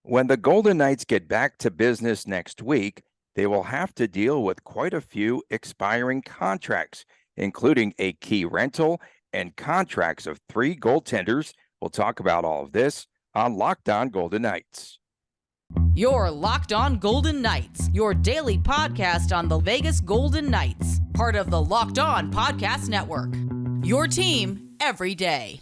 When the Golden Knights get back to business next week, they will have to deal with quite a few expiring contracts, including a key rental and contracts of 3 goaltenders. We'll talk about all of this on Locked On Golden Knights. You're Locked On Golden Knights, your daily podcast on the Vegas Golden Knights, part of the Locked On Podcast Network. Your team every day.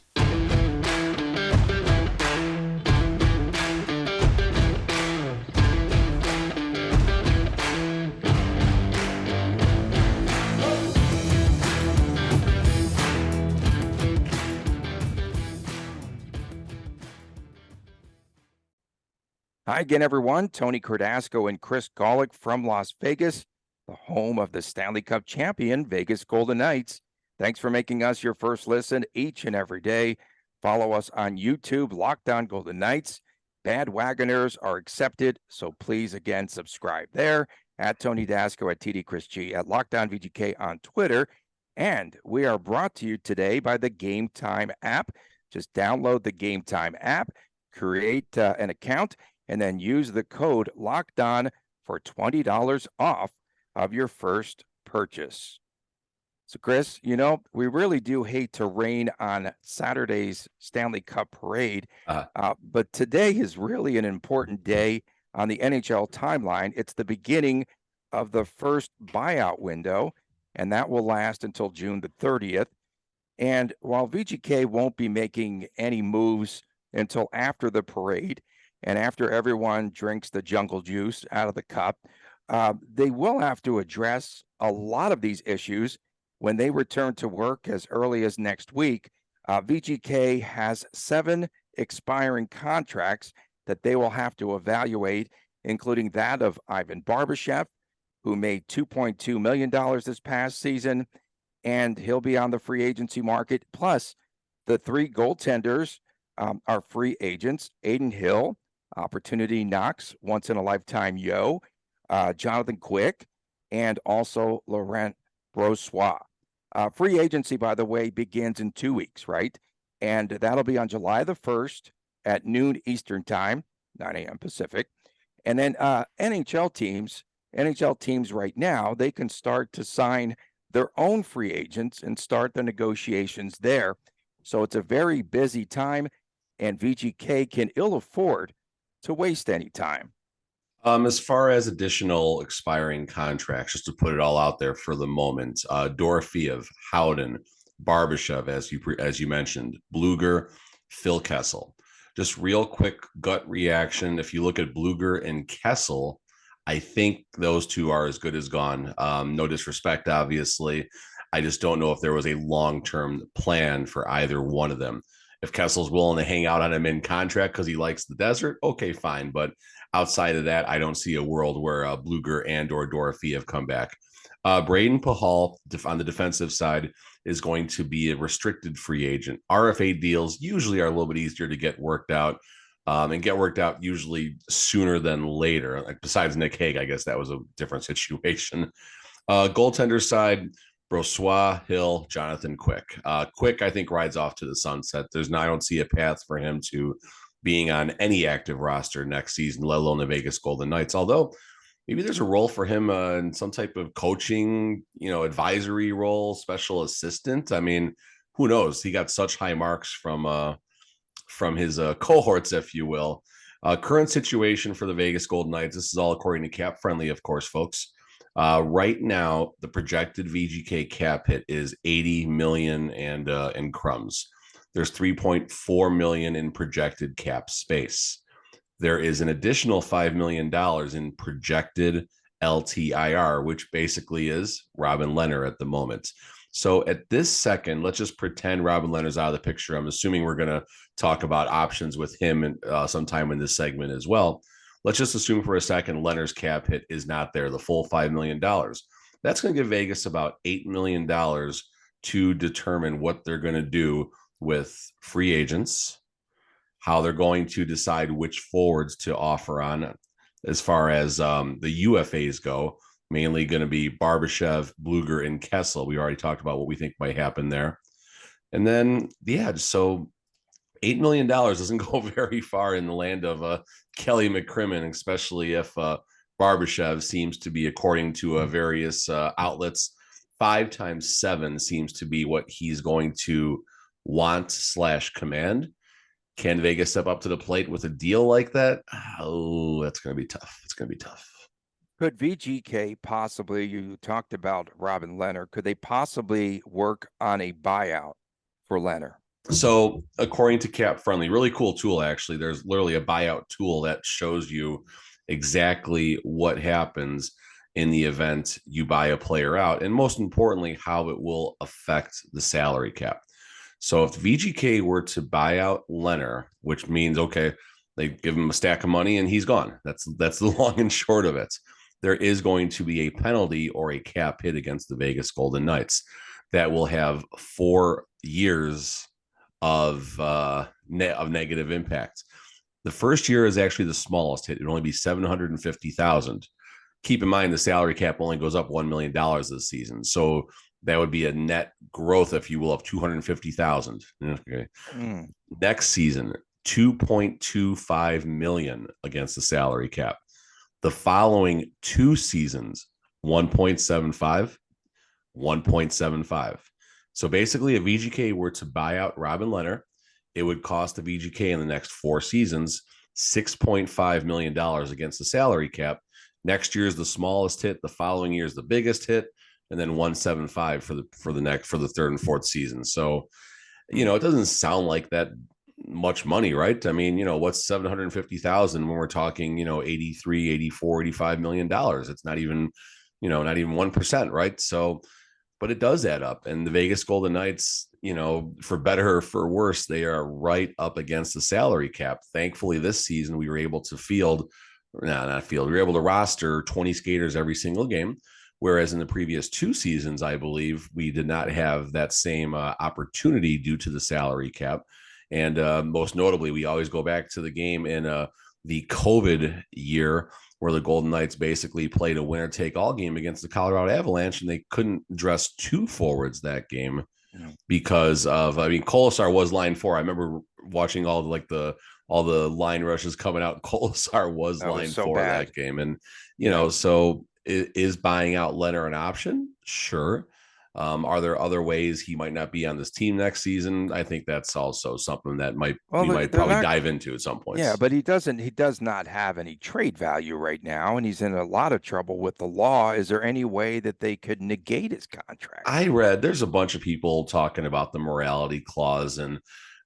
Hi again, everyone. Tony Cardasco and Chris Golick from Las Vegas, the home of the Stanley Cup champion Vegas Golden Knights. Thanks for making us your first listen each and every day. Follow us on YouTube, Locked On Golden Knights. Bandwagoners are accepted, so please, again, subscribe there at Tony Dasco, at TD Chris G, at Locked On VGK on Twitter. And we are brought to you today by the Gametime app. Just download the Gametime app, create an account, and then use the code Locked On for $20 off of your first purchase. So, Chris, we really do hate to rain on Saturday's Stanley Cup parade, but today is really an important day on the NHL timeline. It's the beginning of the first buyout window, and that will last until June the 30th. And while VGK won't be making any moves until after the parade, and after everyone drinks the jungle juice out of the cup, they will have to address a lot of these issues when they return to work as early as next week. VGK has 7 expiring contracts that they will have to evaluate, including that of Ivan Barbashev, who made $2.2 million this past season, and he'll be on the free agency market. Plus, the 3 goaltenders are free agents: Aiden Hill, Opportunity Knox, once-in-a-lifetime Yo, Jonathan Quick, and also Laurent Brossoit. Free agency, by the way, begins in 2 weeks, right? And that'll be on July the 1st at noon Eastern Time, 9 a.m. Pacific. And then NHL teams right now, they can start to sign their own free agents and start the negotiations there. So it's a very busy time, and VGK can ill afford to waste any time. As far as additional expiring contracts, just to put it all out there for the moment, Dorofeev, Howden, Barbashev, as you mentioned, Bluger, Phil Kessel. Just real quick gut reaction. If you look at Bluger and Kessel, I think those two are as good as gone. No disrespect, obviously. I just don't know if there was a long-term plan for either one of them. If Kessel's willing to hang out on him in contract because he likes the desert, okay, fine. But outside of that, I don't see a world where Bluger and or Dorofeev come back. Braden Pahal on the defensive side is going to be a restricted free agent. RFA deals usually are a little bit easier to get worked out, and get worked out usually sooner than later. Like besides Nick Hague, I guess that was a different situation. Goaltender side, Brossoit, Hill, Jonathan Quick. Quick, I think, rides off to the sunset. I don't see a path for him to being on any active roster next season, let alone the Vegas Golden Knights. Although maybe there's a role for him in some type of coaching, advisory role, special assistant. I mean, who knows? He got such high marks from his cohorts, if you will. Current situation for the Vegas Golden Knights. This is all according to Cap Friendly, of course, folks. Right now, the projected VGK cap hit is $80 million and crumbs. There's $3.4 million in projected cap space. There is an additional $5 million in projected LTIR, which basically is Robin Lehner at the moment. So at this second, let's just pretend Robin Lehner's out of the picture. I'm assuming we're going to talk about options with him sometime in this segment as well. Let's just assume for a second Lehner's cap hit is not there, the full $5 million. That's going to give Vegas about $8 million to determine what they're going to do with free agents, how they're going to decide which forwards to offer on as far as the UFAs go, mainly going to be Barbashev, Bluger, and Kessel. We already talked about what we think might happen there. And then, so $8 million doesn't go very far in the land of Kelly McCrimmon, especially if Barbashev seems to be, according to various outlets, 5 times 7 seems to be what he's going to want/command. Can Vegas step up to the plate with a deal like that? Oh, that's going to be tough. It's going to be tough. Could VGK possibly, you talked about Robin Lehner, could they possibly work on a buyout for Lehner? So according to Cap Friendly, really cool tool, actually, there's literally a buyout tool that shows you exactly what happens in the event you buy a player out, and most importantly, how it will affect the salary cap. So if VGK were to buy out Lehner, which means, okay, they give him a stack of money and he's gone. That's the long and short of it. There is going to be a penalty or a cap hit against the Vegas Golden Knights that will have 4 years of negative impact. The first year is actually the smallest hit. It would only be $750,000. Keep in mind the salary cap only goes up $1 million this season, so that would be a net growth, if you will, of $250,000. Okay. Next season, $2.25 million against the salary cap. The following 2 seasons, 1.75, 1.75. So basically, if VGK were to buy out Robin Lehner, it would cost the VGK in the next 4 seasons $6.5 million against the salary cap. Next year is the smallest hit. The following year is the biggest hit, and then 175 for the third and fourth season. So, it doesn't sound like that much money, right? I mean, what's 750,000 when we're talking, 83, 84, $85 million. It's not even 1%, right? So, but it does add up. And the Vegas Golden Knights, for better or for worse, they are right up against the salary cap. Thankfully, this season we were able to we were able to roster 20 skaters every single game. Whereas in the previous 2 seasons, I believe we did not have that same opportunity due to the salary cap. And most notably, we always go back to the game in the COVID year where the Golden Knights basically played a winner-take-all game against the Colorado Avalanche, and they couldn't dress 2 forwards that game because of, Kolesar was line 4. I remember watching all the line rushes coming out. Kolesar was line 4 that game. And, so is buying out Lehner an option? Sure. Are there other ways he might not be on this team next season? I think that's also something that we might probably dive into at some point. Yeah, but he does not have any trade value right now, and he's in a lot of trouble with the law. Is there any way that they could negate his contract? I read there's a bunch of people talking about the morality clause, and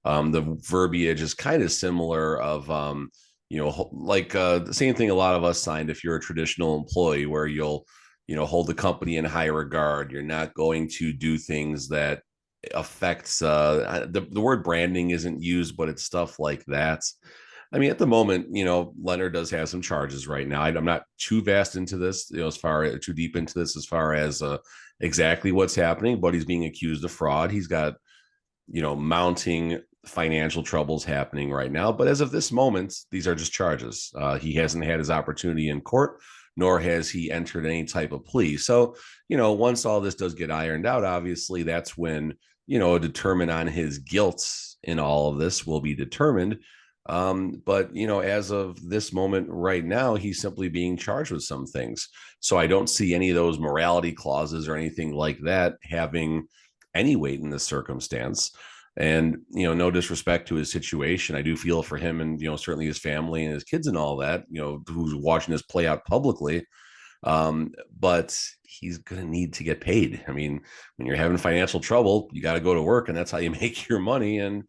the verbiage is kind of similar of, the same thing a lot of us signed if you're a traditional employee, where you'll hold the company in high regard. You're not going to do things that affects the word branding isn't used, but it's stuff like that. I mean, at the moment, Lehner does have some charges right now. I'm not too vast into this, too deep into this as far as exactly what's happening, but he's being accused of fraud. He's got, mounting financial troubles happening right now. But as of this moment, these are just charges. He hasn't had his opportunity in court, nor has he entered any type of plea. So, once all this does get ironed out, obviously that's when, a determine on his guilt in all of this will be determined. But, as of this moment right now, he's simply being charged with some things. So I don't see any of those morality clauses or anything like that having any weight in this circumstance. And, no disrespect to his situation. I do feel for him and, certainly his family and his kids and all that, who's watching this play out publicly. But he's going to need to get paid. I mean, when you're having financial trouble, you got to go to work, and that's how you make your money. And,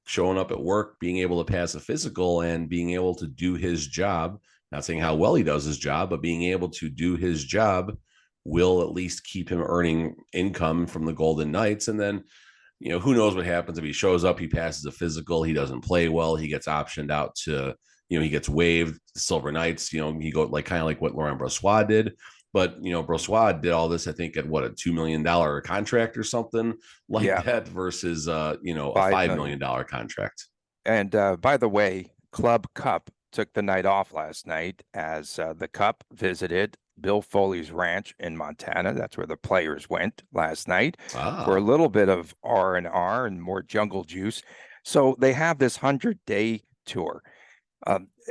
showing up at work, being able to pass a physical and being able to do his job, not saying how well he does his job, but being able to do his job will at least keep him earning income from the Golden Knights. And then, who knows what happens if he shows up, he passes a physical, he doesn't play well, he gets optioned out to, he gets waived. Silver Knights, he go kind of like what Laurent Brossoit did. But, Brossoit did all this, I think, at a $2 million contract or something like that versus, a $5 million contract. And by the way, Club Cup took the night off last night as the Cup visited Bill Foley's ranch in Montana. That's where the players went last night for a little bit of R&R and more jungle juice. So they have this 100-day tour.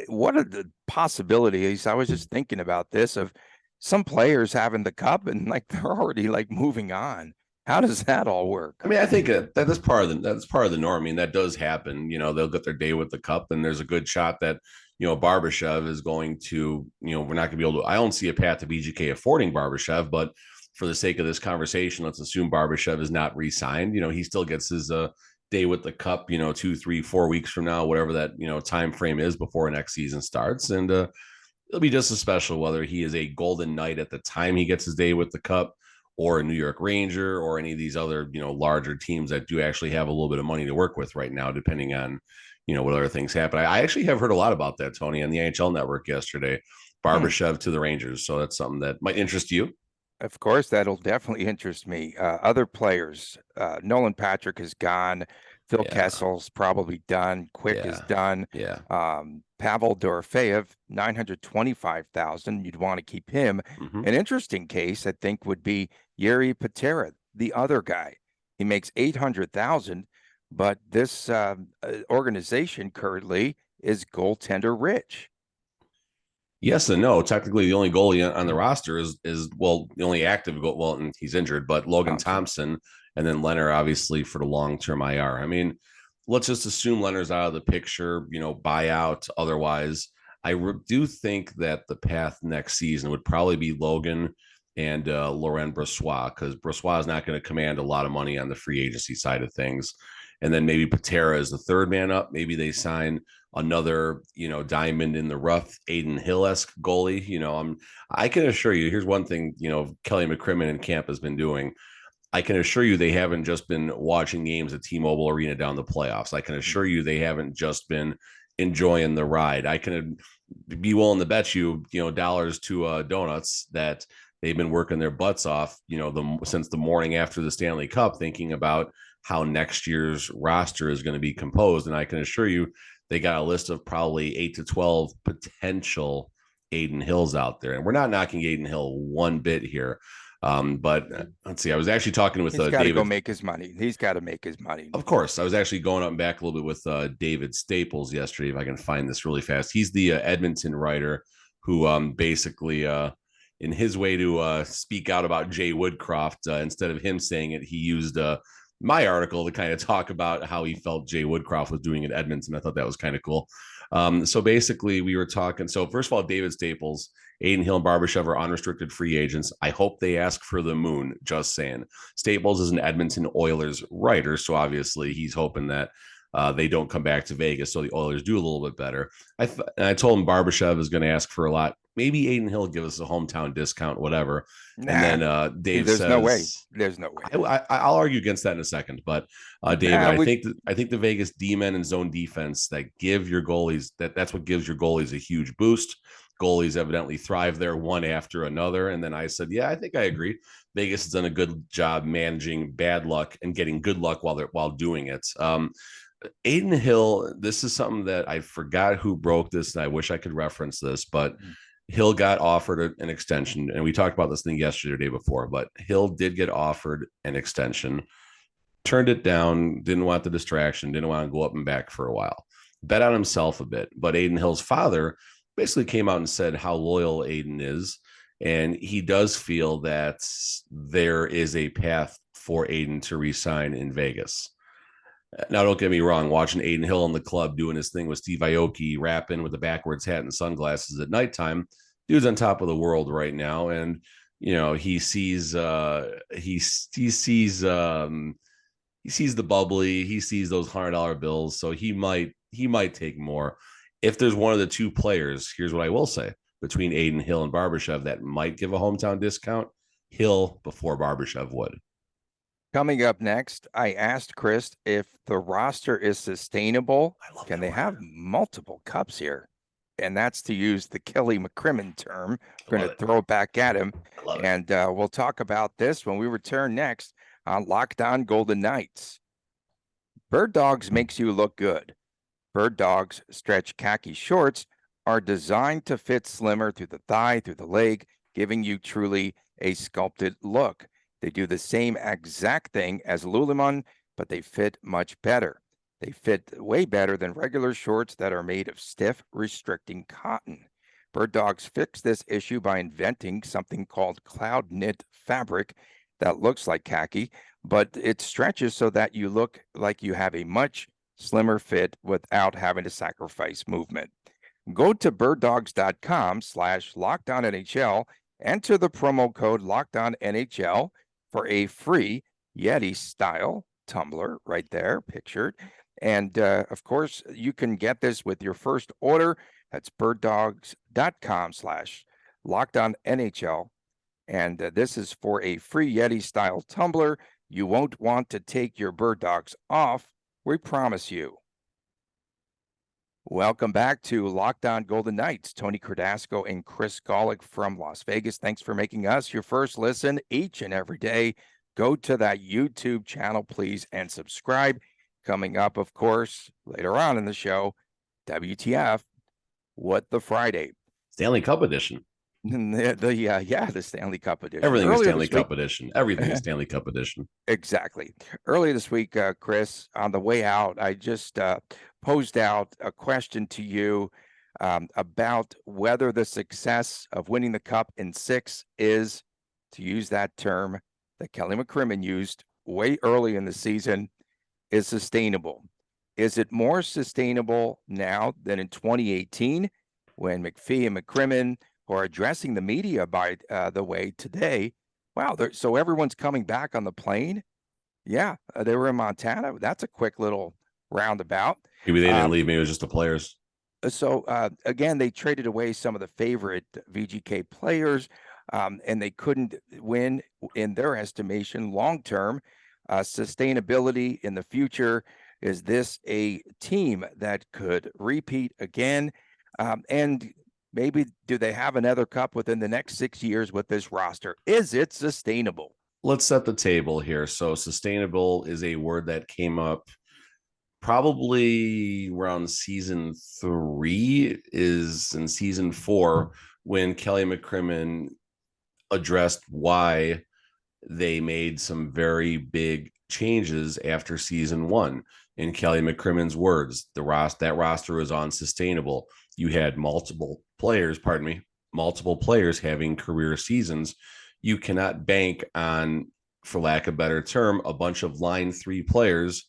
What are the possibilities? I was just thinking about this of some players having the cup and like they're already like moving on. How does that all work? I mean, I think that's part of the norm. I mean, that does happen. They'll get their day with the cup, and there's a good shot that Barbashev is going to. We're not going to be able to. I don't see a path to BGK affording Barbashev, but for the sake of this conversation, let's assume Barbashev is not re-signed. He still gets his day with the cup. 2, 3, 4 weeks from now, whatever that time frame is before next season starts, and it'll be just as special whether he is a Golden Knight at the time he gets his day with the cup, or a New York Ranger, or any of these other, larger teams that do actually have a little bit of money to work with right now, depending on, what other things happen. I actually have heard a lot about that, Tony, on the NHL Network yesterday, Barbashev to the Rangers. So that's something that might interest you. Of course, that'll definitely interest me. Other players, Nolan Patrick is gone. Phil Kessel's probably done. Quick is done. Yeah. Pavel Dorofeyev, $925,000. You'd want to keep him. Mm-hmm. An interesting case, I think, would be Yuri Patera, the other guy. He makes $800,000, but this organization currently is goaltender rich. Yes and no. Technically, the only goalie on the roster is the only active goal. Well, and he's injured, but Logan Thompson, and then Lehner, obviously, for the long-term IR. I mean, let's just assume Lehner's out of the picture, buyout. Otherwise, I do think that the path next season would probably be Logan and Laurent Brossoit, because Brossoit is not going to command a lot of money on the free agency side of things. And then maybe Patera is the third man up. Maybe they sign another, diamond in the rough, Aiden Hill-esque goalie. I can assure you, here's one thing, Kelly McCrimmon and camp has been doing. I can assure you they haven't just been watching games at T-Mobile Arena down the playoffs. I can assure you they haven't just been enjoying the ride. I can be willing to bet you, dollars to donuts that they've been working their butts off, since the morning after the Stanley Cup, thinking about how next year's roster is going to be composed. And I can assure you they got a list of probably 8 to 12 potential Aiden Hills out there. And we're not knocking Aiden Hill one bit here. But let's see, I was actually talking with David. David. Go make his money. He's got to make his money. Of course. I was actually going up and back a little bit with David Staples yesterday, if I can find this really fast. He's the Edmonton writer who basically in his way to speak out about Jay Woodcroft, instead of him saying it, he used my article to kind of talk about how he felt Jay Woodcroft was doing in Edmonton. I thought that was kind of cool. So basically we were talking. So first of all, David Staples, Aiden Hill and Barbashev are unrestricted free agents. I hope they ask for the moon, just saying. Staples is an Edmonton Oilers writer, so obviously he's hoping that they don't come back to Vegas, so the Oilers do a little bit better. I told him Barbashev is going to ask for a lot. Maybe Aiden Hill give us a hometown discount, whatever. Nah, and then Dave there's says, no way. There's no way. I'll argue against that in a second. But David, I think the Vegas D-men and zone defense that give your goalies that's what gives your goalies a huge boost. Goalies evidently thrive there one after another. And then I said, yeah, I think I agree. Vegas has done a good job managing bad luck and getting good luck while doing it. Aiden Hill, this is something that I forgot who broke this, and I wish I could reference this, but Hill got offered an extension, and we talked about this thing yesterday or the day before, but Hill did get offered an extension, turned it down, didn't want the distraction, didn't want to go up and back for a while, bet on himself a bit. But Aiden Hill's father basically came out and said how loyal Aiden is, and he does feel that there is a path for Aiden to re-sign in Vegas. Now, don't get me wrong, watching Aiden Hill in the club doing his thing with Steve Aoki, rapping with a backwards hat and sunglasses at nighttime, dude's on top of the world right now. And, he sees he sees the bubbly, he sees those $100 bills. So he might take more. If there's one of the two players, here's what I will say, between Aiden Hill and Barbashev that might give a hometown discount, Hill before Barbashev would. Coming up next, I asked Chris if the roster is sustainable. Can they have multiple cups here? And that's to use the Kelly McCrimmon term. We're going to throw it back at him. And we'll talk about this when we return next on Locked On Golden Knights. Bird Dogs makes you look good. Bird Dogs stretch khaki shorts are designed to fit slimmer through the thigh, through the leg, giving you truly a sculpted look. They do the same exact thing as Lululemon, but they fit much better. They fit way better than regular shorts that are made of stiff, restricting cotton. Bird Dogs fixed this issue by inventing something called cloud knit fabric that looks like khaki, but it stretches so that you look like you have a much slimmer fit without having to sacrifice movement. Go to birddogs.com/lockedonnhl, enter the promo code LockedOnNHL for a free Yeti style tumbler right there, pictured. And of course, you can get this with your first order. That's birddogs.com/lockedonnhl. And this is for a free Yeti style tumbler. You won't want to take your Bird Dogs off. We promise you. Welcome back to Locked On Golden Knights. Tony Cardasco and Chris Golick from Las Vegas. Thanks for making us your first listen each and every day. Go to that YouTube channel, please, and subscribe. Coming up, of course, later on in the show, WTF, What the Friday. Stanley Cup edition. The Stanley Cup edition. Everything is Stanley Cup edition. Everything is Stanley Cup edition. Exactly. Earlier this week, Chris, on the way out, I just posed out a question to you about whether the success of winning the Cup in 6 is, to use that term that Kelly McCrimmon used way early in the season, is sustainable. Is it more sustainable now than in 2018 when McPhee and McCrimmon are addressing the media, by the way, today? Wow, so everyone's coming back on the plane? Yeah, they were in Montana. That's a quick little roundabout. Maybe they didn't leave. Maybe it was just the players. So, again, they traded away some of the favorite VGK players, and they couldn't win, in their estimation, long-term. Sustainability in the future. Is this a team that could repeat again? And maybe do they have another cup within the next 6 years with this roster? Is it sustainable? Let's set the table here. So sustainable is a word that came up probably around season 3, is in season 4, when Kelly McCrimmon addressed why they made some very big changes after season 1. In Kelly McCrimmon's words, that roster was unsustainable. You had multiple players having career seasons. You cannot bank on, for lack of a better term, a bunch of line 3 players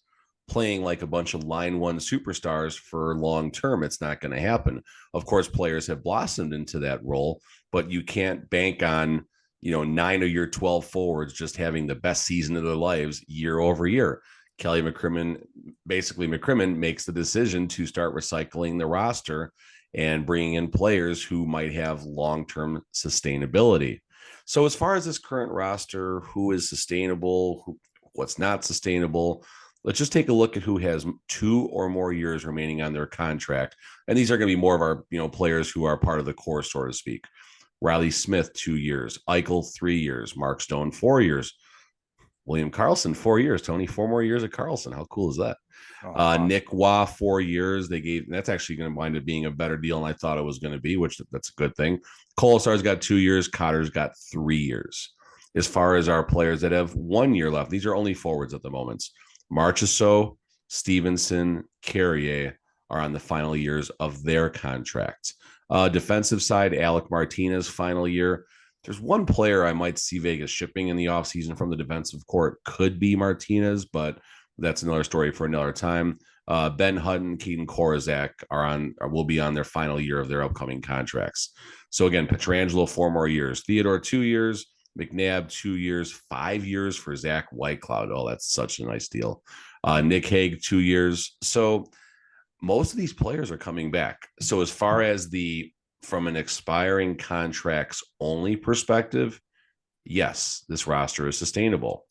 playing like a bunch of line 1 superstars for long term. It's not going to happen. Of course, players have blossomed into that role, but you can't bank on 9 of your 12 forwards just having the best season of their lives year over year. Kelly McCrimmon makes the decision to start recycling the roster and bringing in players who might have long-term sustainability. So as far as this current roster, who is sustainable, what's not sustainable, let's just take a look at who has 2 or more years remaining on their contract. And these are going to be more of our players who are part of the core, so to speak. Riley Smith, 2 years. Eichel, 3 years. Mark Stone, 4 years. William Karlsson, 4 years. Tony, 4 more years at Karlsson. How cool is that? Nick Waugh, 4 years. That's actually going to wind up being a better deal than I thought it was going to be, which that's a good thing. Kolesar's got 2 years. Cotter's got 3 years. As far as our players that have 1 year left, these are only forwards at the moment. Marchessault, Stevenson, Carrier are on the final years of their contracts. Defensive side, Alec Martinez, final year. There's one player I might see Vegas shipping in the offseason from the defensive court. Could be Martinez, but that's another story for another time. Ben Hutton, Keaton Korczak will be on their final year of their upcoming contracts. So again, Pietrangelo, 4 more years. Theodore, 2 years. McNabb, 2 years. 5 years for Zach Whitecloud. Oh, that's such a nice deal. Nick Hague, 2 years. So most of these players are coming back. So as far as from an expiring contracts only perspective, yes, this roster is sustainable.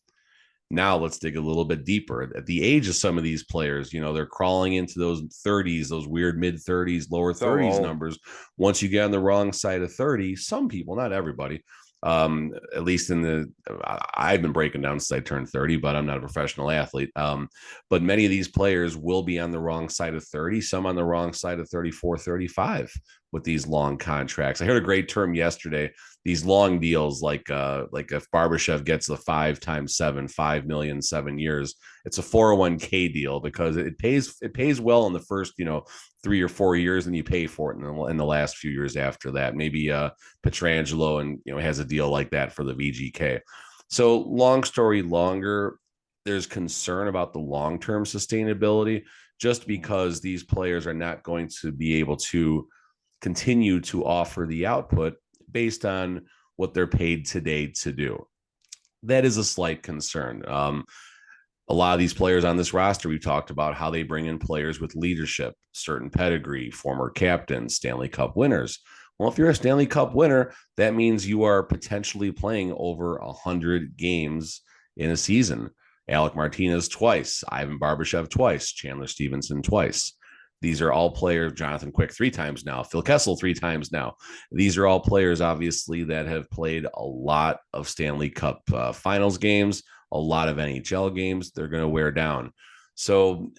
Now let's dig a little bit deeper. At the age of some of these players, they're crawling into those 30s, those weird mid-30s, lower 30s numbers. Once you get on the wrong side of 30, some people, not everybody, at least I've been breaking down since I turned 30, but I'm not a professional athlete. But many of these players will be on the wrong side of 30, some on the wrong side of 34, 35. with these long contracts. I heard a great term yesterday. These long deals, like if Barbashev gets the 5 times 7, 5 million, 7 years, it's a 401k deal because it pays well in the first 3 or 4 years, and you pay for it in the last few years after that. Maybe Petrangelo and has a deal like that for the VGK. So long story longer, there's concern about the long-term sustainability just because these players are not going to be able to continue to offer the output based on what they're paid today to do. That is a slight concern. A lot of these players on this roster, we've talked about how they bring in players with leadership, certain pedigree, former captains, Stanley Cup winners. Well, if you're a Stanley Cup winner, that means you are potentially playing over 100 games in a season. Alec Martinez twice, Ivan Barbashev twice, Chandler Stevenson twice. These are all players, Jonathan Quick 3 times now, Phil Kessel 3 times now. These are all players, obviously, that have played a lot of Stanley Cup finals games, a lot of NHL games. They're going to wear down. So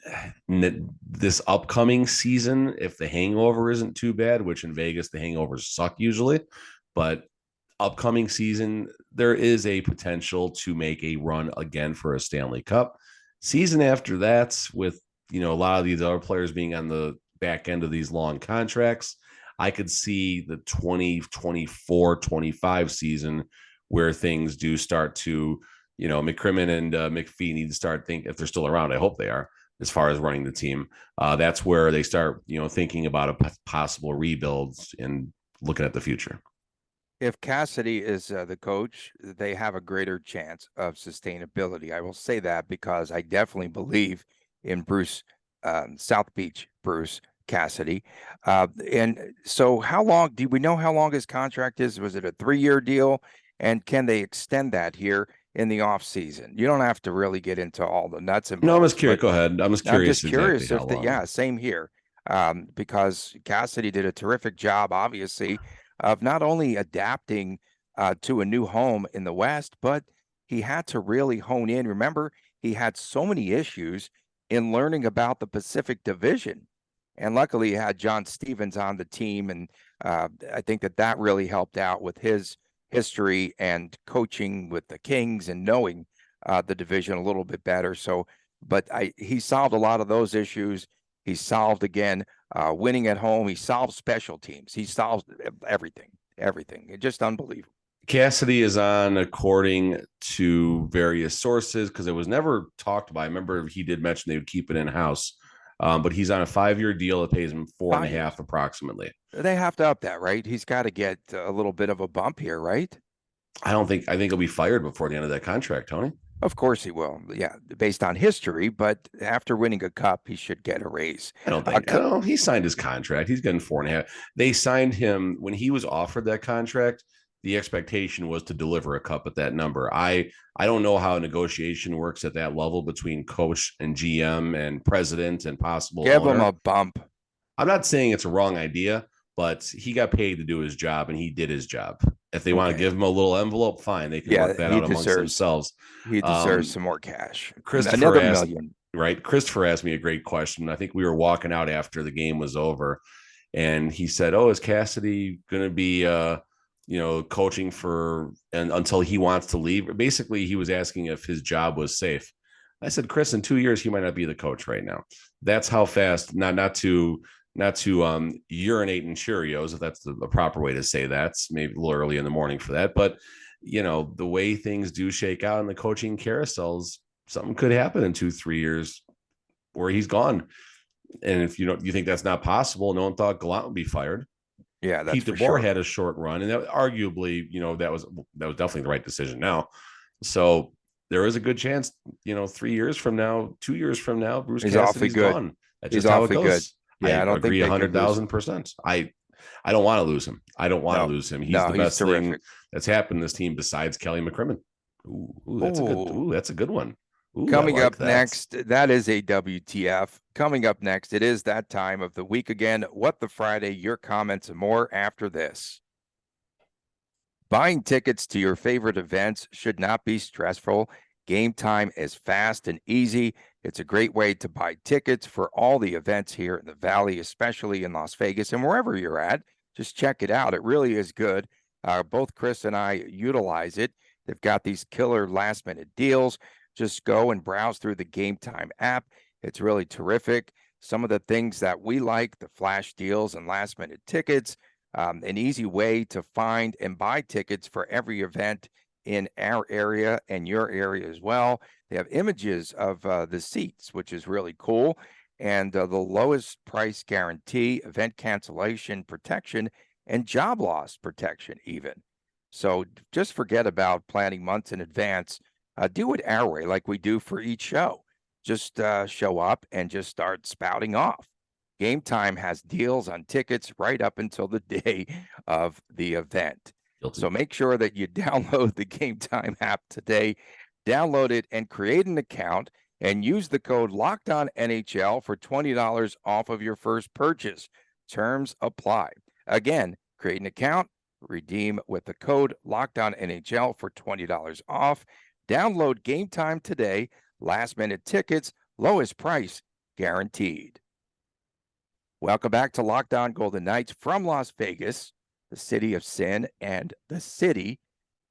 this upcoming season, if the hangover isn't too bad, which in Vegas, the hangovers suck usually, but upcoming season, there is a potential to make a run again for a Stanley Cup. Season after that, with a lot of these other players being on the back end of these long contracts, I could see the 2024-25 season where things do start to, McCrimmon and McPhee need to start thinking, if they're still around, I hope they are, as far as running the team. That's where they start, thinking about a possible rebuilds and looking at the future. If Cassidy is the coach, they have a greater chance of sustainability. I will say that because I definitely believe in Bruce, South Beach Bruce Cassidy. And so do we know how long his contract is? Was it a 3-year deal? And can they extend that here in the off season? You don't have to really get into all the nuts and bolts. No, I'm just curious. Go ahead. I'm just curious. Same here. Because Cassidy did a terrific job, obviously, of not only adapting to a new home in the West, but he had to really hone in. Remember, he had so many issues in learning about the Pacific Division. And luckily, he had John Stevens on the team. And I think that really helped out with his history and coaching with the Kings and knowing the division a little bit better. So, but he solved a lot of those issues. He solved, again, winning at home. He solved special teams. He solved everything. It's just unbelievable. Cassidy is on, according to various sources, because it was never talked about. I remember he did mention they would keep it in-house, but he's on a 5-year deal that pays him $4.5 million approximately. They have to up that, right? He's got to get a little bit of a bump here, right? I think he'll be fired before the end of that contract, Tony. Of course he will. Yeah, based on history, but after winning a cup, he should get a raise. I don't think he signed his contract. He's getting $4.5 million. They signed him when he was offered that contract. The expectation was to deliver a cup at that number. I don't know how a negotiation works at that level between coach and GM and president and possible Give owner. him a bump. I'm not saying it's a wrong idea, but he got paid to do his job, and he did his job. If they want to give him a little envelope, fine. They can work that out amongst themselves. He deserves some more cash. Another $1 million. Right. Christopher asked me a great question. I think we were walking out after the game was over, and he said, "Oh, is Cassidy going to be, coaching until he wants to leave?" Basically, he was asking if his job was safe. I said, "Chris, in 2 years, he might not be the coach right now." That's how fast. Not to urinate in Cheerios, if that's the proper way to say that. It's maybe a little early in the morning for that, but the way things do shake out in the coaching carousels, something could happen in 2-3 years where he's gone. And if you think that's not possible, no one thought Gallant would be fired. Yeah, that's Pete DeBoer had a short run, and that arguably, that was definitely the right decision now. So there is a good chance, 3 years from now, 2 years from now, Bruce Cassidy's gone. That's just how it goes. Good. Yeah, I don't agree 100,000%. I don't want to lose him. I don't want to lose him. He's the best thing that's happened to this team besides Kelly McCrimmon. That's a good one. Coming up next, that is a WTF. Coming up next, it is that time of the week again. What the Friday, your comments and more after this. Buying tickets to your favorite events should not be stressful. Gametime is fast and easy. It's a great way to buy tickets for all the events here in the Valley, especially in Las Vegas and wherever you're at. Just check it out. It really is good. Both Chris and I utilize it. They've got these killer last-minute deals. Just go and browse through the Gametime app. It's really terrific. Some of the things that we like, the flash deals and last-minute tickets, an easy way to find and buy tickets for every event in our area and your area as well. They have images of the seats, which is really cool, and the lowest price guarantee, event cancellation protection, and job loss protection even. So just forget about planning months in advance. Do it our way, like we do for each show. Just show up and just start spouting off. Gametime has deals on tickets right up until the day of the event. Guilty. So make sure that you download the Gametime app today. Download it and create an account and use the code LOCKEDONNHL for $20 off of your first purchase. Terms apply. Again, create an account, redeem with the code LOCKEDONNHL for $20 off. Download Gametime today. Last-minute tickets, lowest price guaranteed. Welcome back to Locked On Golden Knights from Las Vegas, the city of sin and the city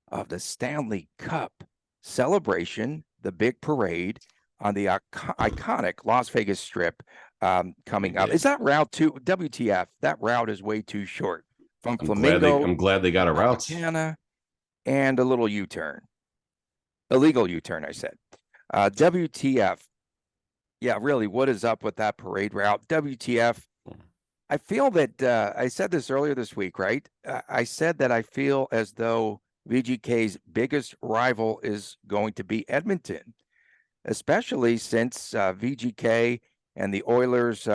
of the Stanley Cup celebration, the big parade on the iconic Las Vegas Strip coming up. Is that route too? WTF, that route is way too short. From Flamingo. I'm glad they got a route. And a little U-turn. Illegal U-turn, I said. WTF. Yeah, really, what is up with that parade route? WTF. I feel that I said this earlier this week, right? I said that I feel as though VGK's biggest rival is going to be Edmonton, especially since VGK and the Oilers,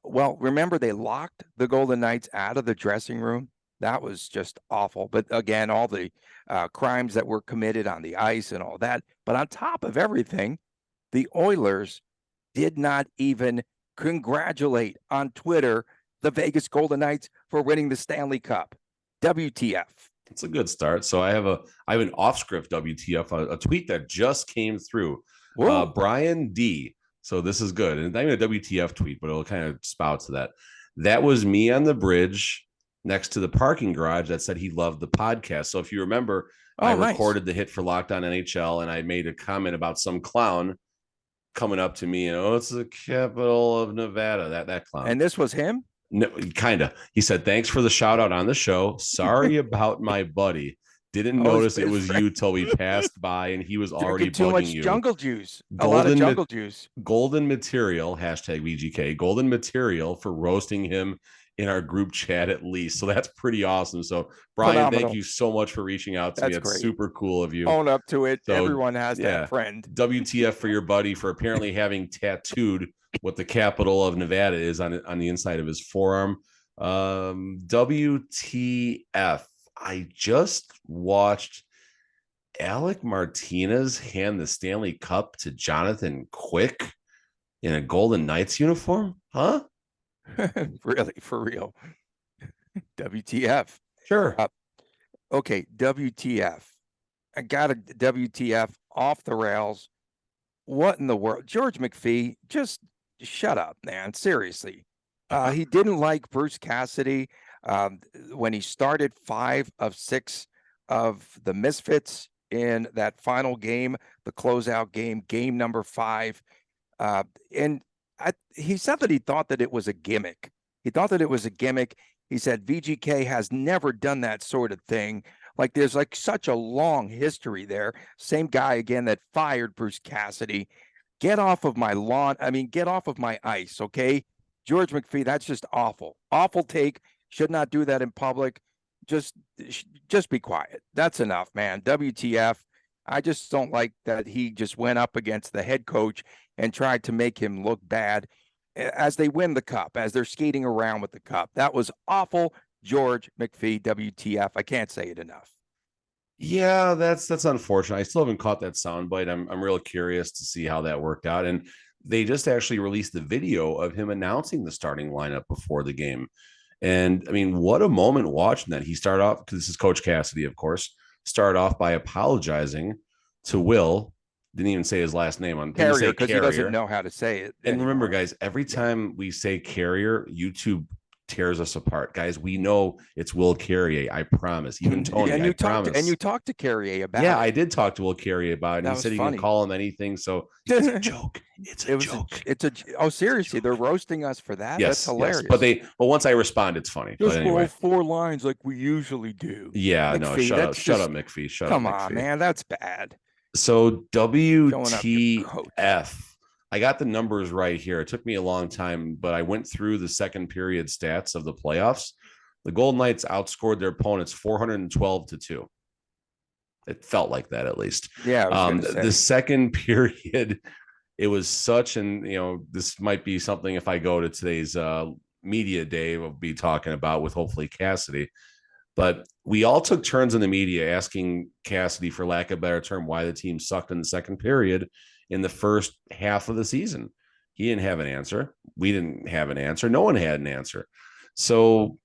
well, remember they locked the Golden Knights out of the dressing room? That was just awful. But again, all the crimes that were committed on the ice and all that. But on top of everything, the Oilers did not even congratulate on Twitter the Vegas Golden Knights for winning the Stanley Cup. WTF. It's a good start. So I have an off-script WTF, a tweet that just came through. Brian D. So this is good. And not even a WTF tweet, but it'll kind of spout to that. That was me on the bridge next to the parking garage that said he loved the podcast. So if you remember, I recorded the hit for Locked On NHL, and I made a comment about some clown coming up to me and, it's the capital of Nevada, that clown. And this was him? No, kind of. He said, thanks for the shout out on the show. Sorry about my buddy. Didn't notice it was you till we passed by, and he was already too bugging much you. Jungle juice. A lot of jungle juice. Golden material, hashtag VGK, golden material for roasting him in our group chat at least. So that's pretty awesome. So Brian, Thank you so much for reaching out to me. That's great. Super cool of you. Own up to it. So, everyone has that friend. WTF for your buddy for apparently having tattooed what the capital of Nevada is on the inside of his forearm. WTF. I just watched Alec Martinez hand the Stanley Cup to Jonathan Quick in a Golden Knights uniform. Huh? Really? For real? WTF. Sure. Okay. WTF. I got a WTF off the rails. What in the world? George McPhee, just shut up, man. Seriously. He didn't like Bruce Cassidy when he started 5 of 6 of the Misfits in that final game, the closeout game, game number 5. And he said that he thought that it was a gimmick. He thought that it was a gimmick. He said VGK has never done that sort of thing. Like there's like such a long history there. Same guy again that fired Bruce Cassidy. Get off of my lawn. I mean, get off of my ice, okay? George McPhee, that's just awful. Awful take. Should not do that in public. Just be quiet. That's enough, man. WTF. I just don't like that he just went up against the head coach and tried to make him look bad as they win the cup, as they're skating around with the cup. That was awful. George McPhee, WTF. I can't say it enough. Yeah, that's unfortunate. I still haven't caught that soundbite. I'm real curious to see how that worked out. And they just actually released the video of him announcing the starting lineup before the game. And I mean, what a moment watching that. He started off, because this is Coach Cassidy, of course, started off by apologizing to Will. Didn't even say his last name on Carrier, because he doesn't know how to say it. And remember, guys, every time we say Carrier, YouTube tears us apart. Guys, we know it's Will Carrier. I promise. Even Tony, I promise. And you talked to Carrier about it. it. I did talk to Will Carrier about it. And he said he can call him anything. So it's a joke. It's a joke. Seriously, they're roasting us for that. Yes, that's hilarious. Yes. But once I respond, it's funny. Just but anyway, 4 lines like we usually do. Yeah, McPhee, no, shut up, McPhee. Come on, man, that's bad. So WTF. I got the numbers right here. It took me a long time, but I went through the second period stats of the playoffs. The Golden Knights outscored their opponents 412-2. It felt like that, at least. Yeah. The second period, it was such, and this might be something if I go to today's media day, we'll be talking about with hopefully Cassidy. But we all took turns in the media asking Cassidy, for lack of a better term, why the team sucked in the second period in the first half of the season. He didn't have an answer. We didn't have an answer. No one had an answer. So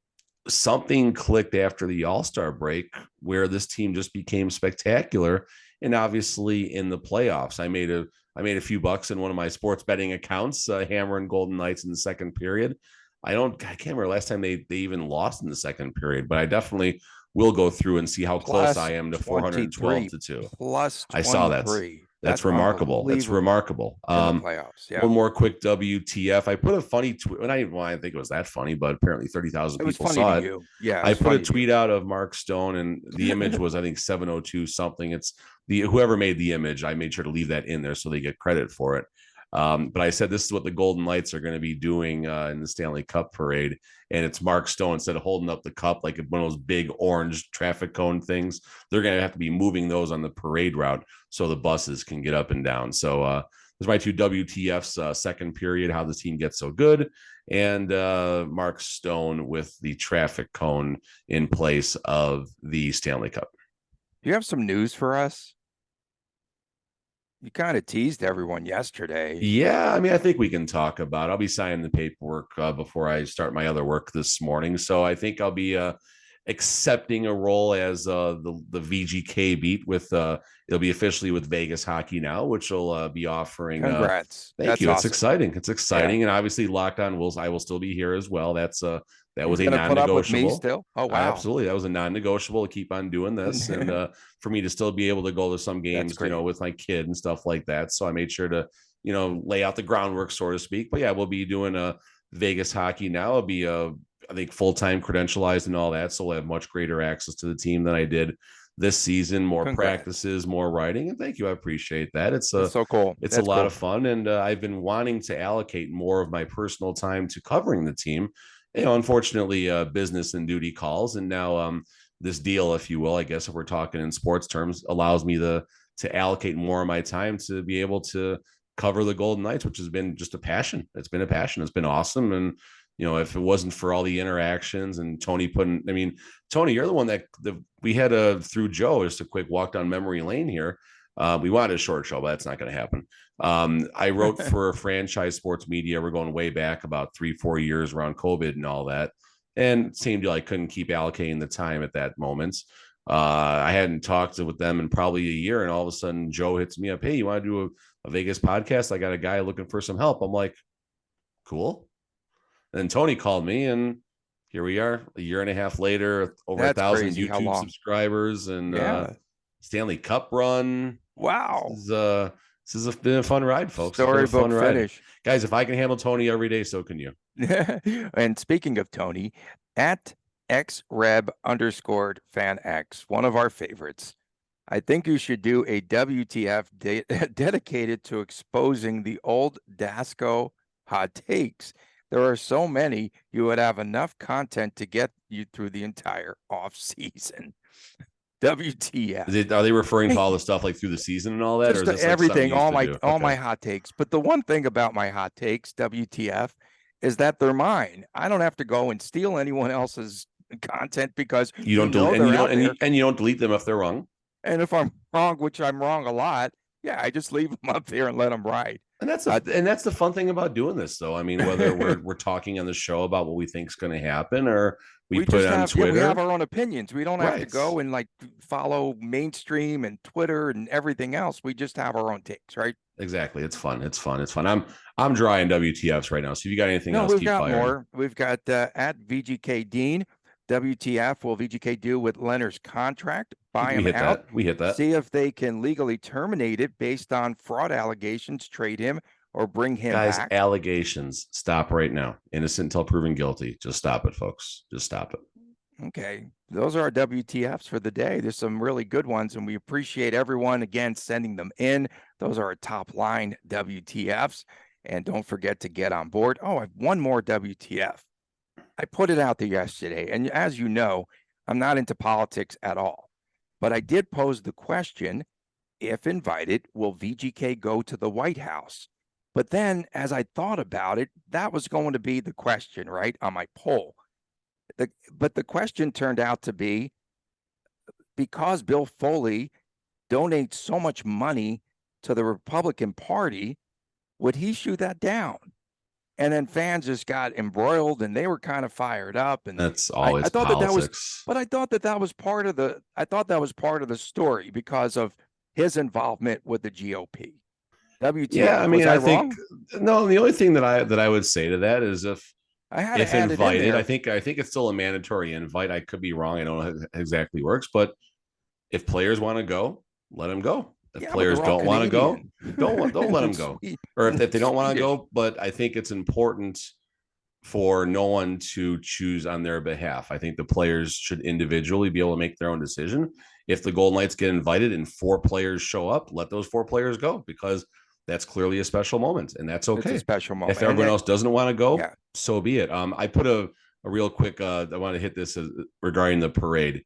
something clicked after the All-Star break where this team just became spectacular. And obviously in the playoffs, I made a few bucks in one of my sports betting accounts, hammering Golden Knights in the second period. I can't remember last time they even lost in the second period, but I definitely will go through and see how close I am to 412-2. Plus 23. I saw that. That's remarkable. That's remarkable. Playoffs, yeah. One more quick WTF. I put a funny tweet. I didn't think it was that funny, but apparently 30,000 people saw it. Yeah, I put a tweet out of Mark Stone, and the image was, I think, 702 something. It's whoever made the image. I made sure to leave that in there so they get credit for it. But I said this is what the Golden Knights are going to be doing in the Stanley Cup parade. And it's Mark Stone, instead of holding up the cup like one of those big orange traffic cone things, they're going to have to be moving those on the parade route so the buses can get up and down. So there's my two WTFs, second period, how the team gets so good, and Mark Stone with the traffic cone in place of the Stanley Cup. Do you have some news for us? You kind of teased everyone yesterday. Yeah, I mean, I think we can talk about it. I'll be signing the paperwork before I start my other work this morning. So I think I'll be accepting a role as the VGK beat with it'll be officially with Vegas Hockey Now, which will be offering. Congrats! Thank you. Awesome. It's exciting. It's exciting, yeah. And obviously Locked On I will still be here as well. That was a non-negotiable. Put up with me still? Oh wow! Absolutely, that was a non-negotiable to keep on doing this, and for me to still be able to go to some games, with my kid and stuff like that. So I made sure to, lay out the groundwork, so to speak. But yeah, we'll be doing a Vegas Hockey Now. I'll be I think full-time credentialized and all that, so we'll have much greater access to the team than I did this season. More practices, more writing, and thank you. I appreciate that. It's so cool. It's a lot of fun, and I've been wanting to allocate more of my personal time to covering the team. Unfortunately, business and duty calls, and now this deal, if you will, I guess if we're talking in sports terms, allows me to allocate more of my time to be able to cover the Golden Knights, which has been just a passion. It's been a passion. It's been awesome, and if it wasn't for all the interactions and Tony Tony, you're the one that we had through Joe, just a quick walk down memory lane here. We wanted a short show, but that's not going to happen. I wrote for Franchise Sports Media. We're going way back about 3-4 years around COVID and all that. And it seemed like I couldn't keep allocating the time at that moment. I hadn't talked with them in probably a year. And all of a sudden Joe hits me up. Hey, you want to do a Vegas podcast? I got a guy looking for some help. I'm like, cool. And then Tony called me, and here we are a year and a half later, over 1,000 YouTube subscribers, and Stanley Cup run. Wow. This has been a fun ride, folks. Storybook finish. Guys, if I can handle Tony every day, so can you. And speaking of Tony, at xreb_fanx, one of our favorites, I think you should do a WTF dedicated to exposing the old Dasco hot takes. There are so many, you would have enough content to get you through the entire off season. WTF. Are they referring to all the stuff like through the season and all that? Just or is everything, all my hot takes. But the one thing about my hot takes, WTF, is that they're mine. I don't have to go and steal anyone else's content because you don't you don't delete them if they're wrong. And if I'm wrong, which I'm wrong a lot, yeah, I just leave them up there and let them ride. And that's the fun thing about doing this, though. I mean, whether we're talking on the show about what we think is going to happen, or we put it on Twitter. We have our own opinions. We don't have to go and follow mainstream and Twitter and everything else. We just have our own takes, right? Exactly. It's fun. It's fun. It's fun. I'm dry in WTFs right now. So if you got anything No, else, we've keep got firing. more. We've got at VGK Dean. WTF will VGK do with Lehner's contract? Buy him out. We hit that. See if they can legally terminate it based on fraud allegations, trade him, or bring him Guys, back. allegations. Stop right now. Innocent until proven guilty. Just stop it, folks. Just stop it. Okay. Those are our WTFs for the day. There's some really good ones, and we appreciate everyone again sending them in. Those are our top line WTFs. And don't forget to get on board. Oh, I have one more WTF. I put it out there yesterday, and as you know, I'm not into politics at all. But I did pose the question, if invited, will VGK go to the White House? But then as I thought about it, that was going to be the question, right, on my poll. But the question turned out to be, because Bill Foley donates so much money to the Republican Party, would he shoot that down? And then fans just got embroiled, and they were kind of fired up. And that's always politics. I thought that was part of the story because of his involvement with the GOP. WTF? Yeah, I mean, I think no. The only thing that I would say to that is if invited, I think it's still a mandatory invite. I could be wrong. I don't know how it exactly works, but if players want to go, let them go. If players don't want to go, don't let them go. Or if they don't want to go, but I think it's important for no one to choose on their behalf. I think the players should individually be able to make their own decision. If the Golden Knights get invited and 4 players show up, let those 4 players go, because that's clearly a special moment, and that's okay. It's a special moment. If everyone else doesn't want to go, so be it. I put a real quick, I want to hit this regarding the parade.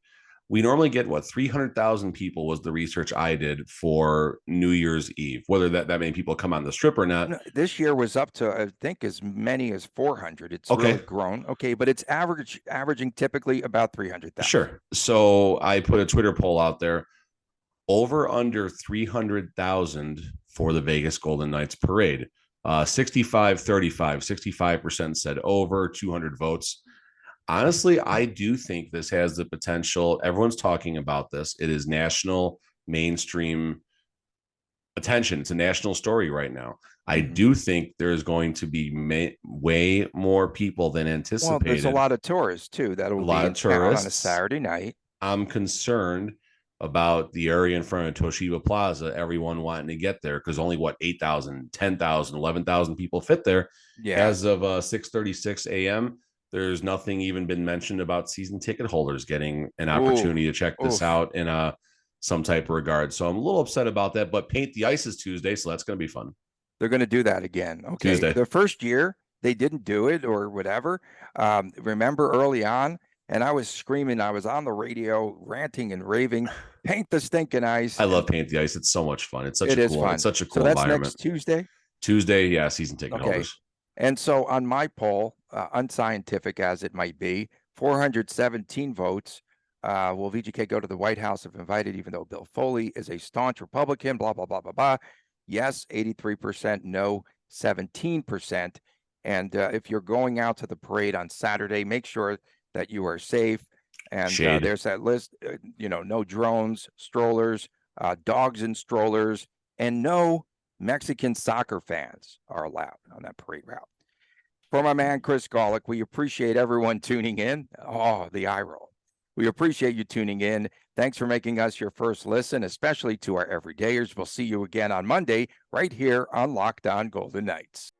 We normally get 300,000 people was the research I did for New Year's Eve. Whether that many people come on the strip or not. No, this year was up to, I think, as many as 400. It's really grown. Okay, but it's averaging typically about 300,000. Sure. So I put a Twitter poll out there. Over under 300,000 for the Vegas Golden Knights parade. 65-35, 65% said over, 200 votes. Honestly, I do think this has the potential. Everyone's talking about this. It is national mainstream attention. It's a national story right now. I do think there's going to be way more people than anticipated. Well, there's a lot of tourists too. That will be in town on a Saturday night. I'm concerned about the area in front of Toshiba Plaza, everyone wanting to get there, because only 8,000, 10,000, 11,000 people fit there. As of 6:36 a.m., there's nothing even been mentioned about season ticket holders getting an opportunity to check this out in some type of regard. So I'm a little upset about that, but Paint the Ice is Tuesday, so that's going to be fun. They're going to do that again. Okay. Tuesday. The first year they didn't do it or whatever. Remember early on, and I was screaming, I was on the radio ranting and raving, paint the stinking ice. I love Paint the Ice. It's so much fun. It's such a cool so that's environment. Next Tuesday? Tuesday, yeah, season ticket holders. And so on my poll, unscientific as it might be, 417 votes. Will VGK go to the White House if invited, even though Bill Foley is a staunch Republican, blah, blah, blah, blah, blah. Yes, 83%, no, 17%. And if you're going out to the parade on Saturday, make sure that you are safe. And there's that list, no drones, strollers, dogs in strollers, and no Mexican soccer fans are allowed on that parade route. For my man, Chris Golick, we appreciate everyone tuning in. Oh, the eye roll. We appreciate you tuning in. Thanks for making us your first listen, especially to our everydayers. We'll see you again on Monday right here on Locked On Golden Knights.